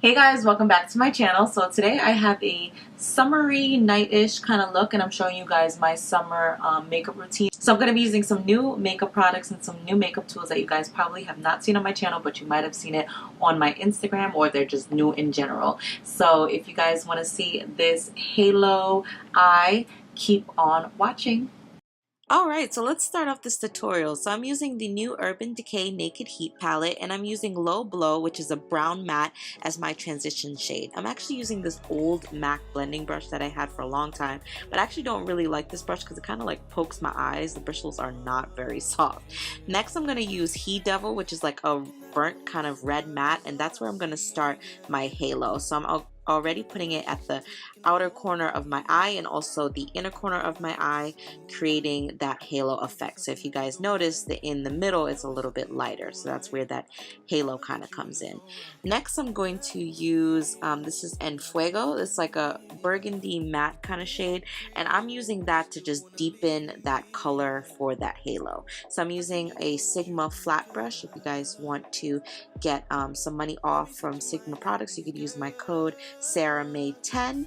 Hey guys, welcome back to my channel. So today I have a summery night-ish kind of look and I'm showing you guys my summer makeup routine. So I'm going to be using some new makeup products and some new makeup tools that you guys probably have not seen on my channel, but you might have seen it on my Instagram, or they're just new in general. So if you guys want to see this halo eye, keep on watching. Alright, so let's start off this tutorial. So I'm using the new Urban Decay Naked Heat palette, and I'm using Low Blow, which is a brown matte, as my transition shade. I'm actually using this old MAC blending brush that I had for a long time, but I actually don't really like this brush because it kind of like pokes my eyes. The bristles are not very soft. Next I'm going to use He Devil, which is like a burnt kind of red matte, and that's where I'm going to start my halo. So I'm already putting it at the outer corner of my eye and also the inner corner of my eye, creating that halo effect. So if you guys notice, in the middle it's a little bit lighter, so that's where that halo kind of comes in. Next I'm going to use this is En Fuego. It's like a burgundy matte kind of shade, and I'm using that to just deepen that color for that halo. So I'm using a Sigma flat brush. If you guys want to get some money off from Sigma products, you could use my code SarahMay10.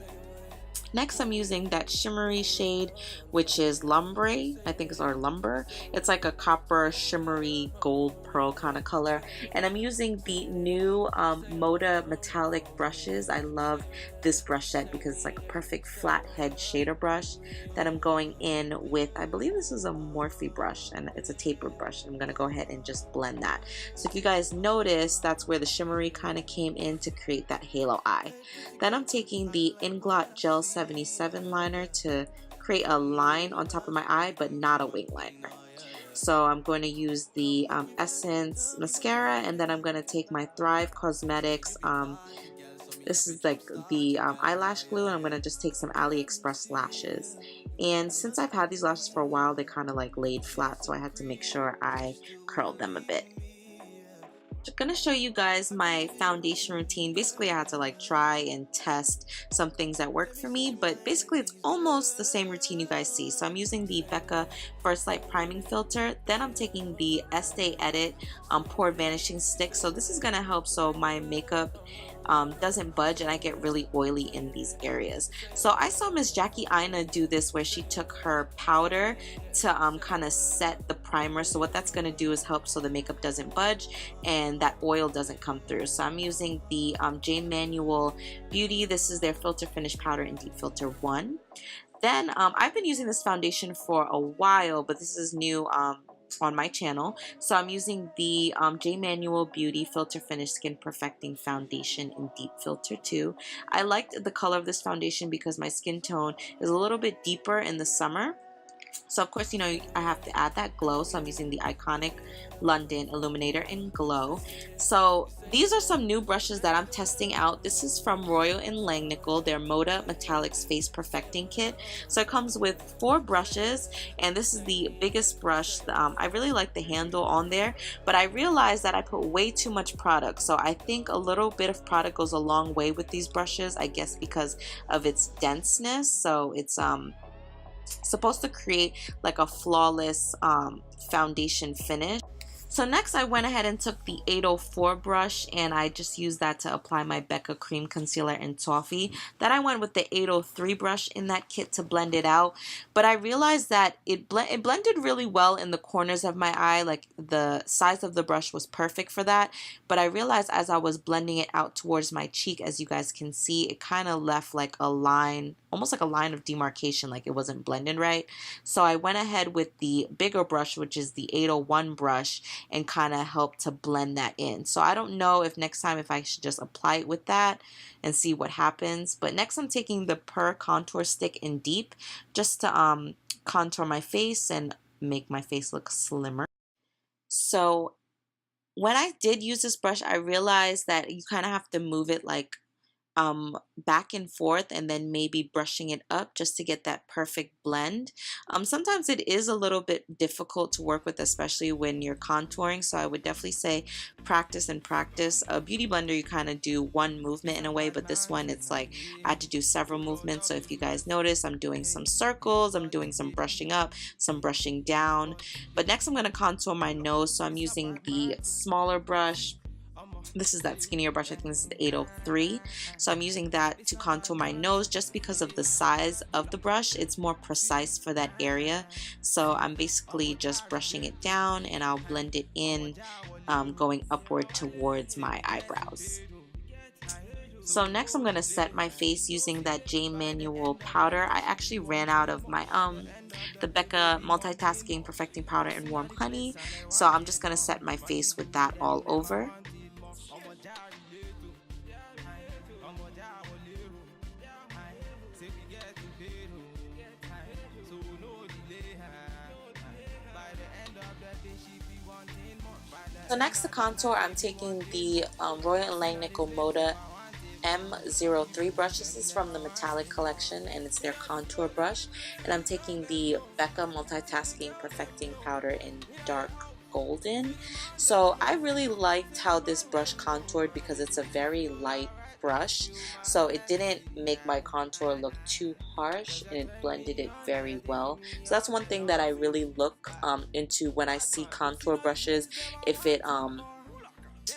Next I'm using that shimmery shade, which is Lumbre, I think it's our Lumber. It's like a copper shimmery gold pearl kind of color, and I'm using the new Moda metallic brushes. I love this brush set because it's like a perfect flat head shader brush that I'm going in with. I believe this is a Morphe brush and it's a tapered brush. I'm gonna go ahead and just blend that. So if you guys notice, that's where the shimmery kind of came in to create that halo eye. Then I'm taking the Inglot Gel 77 liner to create a line on top of my eye, but not a wing liner. So I'm going to use the Essence mascara, and then I'm going to take my Thrive Cosmetics. This is like the eyelash glue, and I'm going to just take some AliExpress lashes. And since I've had these lashes for a while, they kind of like laid flat, so I had to make sure I curled them a bit. I'm gonna show you guys my foundation routine. Basically I had to like try and test some things that work for me, but basically it's almost the same routine you guys see. So I'm using the Becca First Light Priming Filter, then I'm taking the Estée Edit Pore Vanishing Stick. So this is gonna help so my makeup doesn't budge and I get really oily in these areas. So I saw Miss Jackie Aina do this where she took her powder to kind of set the primer. So what that's going to do is help so the makeup doesn't budge and that oil doesn't come through. So I'm using the Manuel Beauty. This is their Filter Finish Powder in Deep Filter 1. Then I've been using this foundation for a while, but this is new on my channel. So I'm using the Manuel Beauty Filter Finish Skin Perfecting Foundation in Deep Filter 2. I liked the color of this foundation because my skin tone is a little bit deeper in the summer. So of course, you know, I have to add that glow. So I'm using the Iconic London Illuminator in Glow. So these are some new brushes that I'm testing out. This is from Royal & Langnickel, their Moda Metallics Face Perfecting Kit. So it comes with 4 brushes, and this is the biggest brush. I really like the handle on there, but I realized that I put way too much product. So I think a little bit of product goes a long way with these brushes, I guess because of its denseness. So it's supposed to create like a flawless foundation finish. So next I went ahead and took the 804 brush and I just used that to apply my Becca cream concealer in Toffee. Then I went with the 803 brush in that kit to blend it out, but I realized that it blended really well in the corners of my eye. Like the size of the brush was perfect for that, but I realized as I was blending it out towards my cheek, as you guys can see, it kind of left like a line, almost like a line of demarcation, like it wasn't blended right. So I went ahead with the bigger brush, which is the 801 brush, and kind of help to blend that in. So I don't know if next time if I should just apply it with that and see what happens. But next I'm taking the Pore contour stick in Deep just to contour my face and make my face look slimmer. So when I did use this brush, I realized that you kind of have to move it like back and forth and then maybe brushing it up just to get that perfect blend. Sometimes it is a little bit difficult to work with, especially when you're contouring, so I would definitely say practice and practice. A beauty blender you kind of do one movement in a way, but this one it's like I had to do several movements. So if you guys notice, I'm doing some circles, I'm doing some brushing up, some brushing down. But next I'm going to contour my nose, so I'm using the smaller brush This is that skinnier brush. I think this is the 803. So I'm using that to contour my nose just because of the size of the brush. It's more precise for that area. So I'm basically just brushing it down and I'll blend it in, going upward towards my eyebrows. So next I'm going to set my face using that J Manuel powder. I actually ran out of my the Becca multitasking perfecting powder in warm honey. So I'm just going to set my face with that all over. So next to contour, I'm taking the Royal & Langnickel Moda M03 brush. This is from the Metallic collection and it's their contour brush. And I'm taking the Becca Multitasking Perfecting Powder in dark golden. So I really liked how this brush contoured because it's a very light brush, so it didn't make my contour look too harsh and it blended it very well. So that's one thing that I really look into when I see contour brushes, if it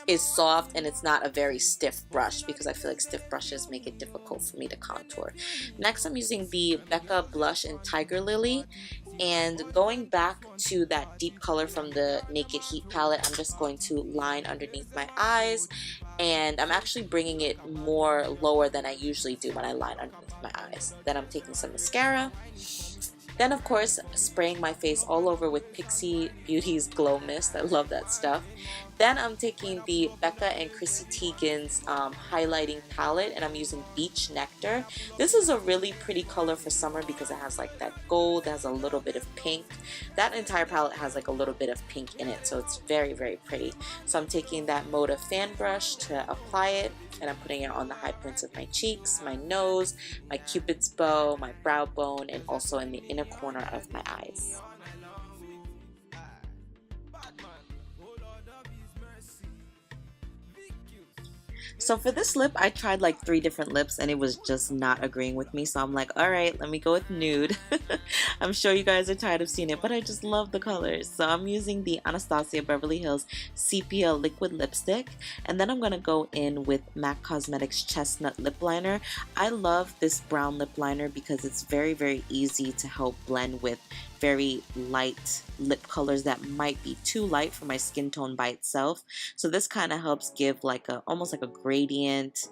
is soft and it's not a very stiff brush, because I feel like stiff brushes make it difficult for me to contour. Next I'm using the Becca blush in Tiger Lily, and going back to that deep color from the Naked Heat palette, I'm just going to line underneath my eyes, and I'm actually bringing it more lower than I usually do when I line underneath my eyes. Then I'm taking some mascara. Then of course spraying my face all over with Pixie Beauty's Glow Mist. I love that stuff. Then I'm taking the Becca and Chrissy Teigen's highlighting palette, and I'm using Beach Nectar. This is a really pretty color for summer because it has like that gold, it has a little bit of pink. That entire palette has like a little bit of pink in it, so it's very, very pretty. So I'm taking that Moda fan brush to apply it, and I'm putting it on the high points of my cheeks, my nose, my cupid's bow, my brow bone, and also in the inner corner of my eyes. So for this lip, I tried like 3 different lips and it was just not agreeing with me. So I'm like, alright, let me go with nude. I'm sure you guys are tired of seeing it, but I just love the colors. So I'm using the Anastasia Beverly Hills Sepia Liquid Lipstick. And then I'm going to go in with MAC Cosmetics Chestnut Lip Liner. I love this brown lip liner because it's very, very easy to help blend with very light lip colors that might be too light for my skin tone by itself. So this kind of helps give like a almost like a gradient,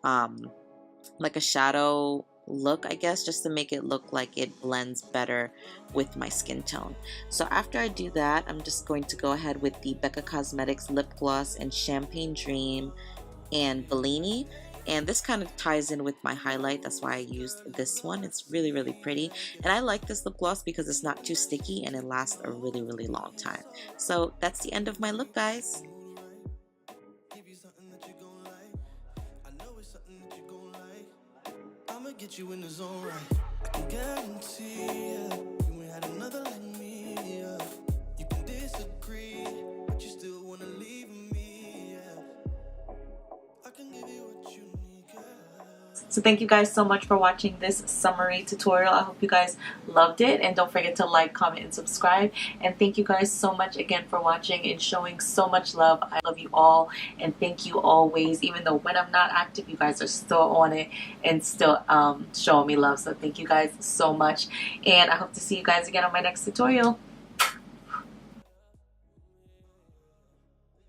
like a shadow look, I guess, just to make it look like it blends better with my skin tone. So after I do that, I'm just going to go ahead with the Becca Cosmetics Lip Gloss in Champagne Dream and Bellini. And this kind of ties in with my highlight. That's why I used this one. It's really, really pretty. And I like this lip gloss because it's not too sticky and it lasts a really, really long time. So that's the end of my look, guys. Get you in the zone, right? I can guarantee you ain't had another like me. You can disagree, but you still wanna leave me. I can give you what you need, girl. So thank you guys so much for watching this summary tutorial. I hope you guys loved it, and don't forget to like, comment, and subscribe. And thank you guys so much again for watching and showing so much love. I love you all, and thank you always. Even though when I'm not active, you guys are still on it and still showing me love. So thank you guys so much, and I hope to see you guys again on my next tutorial.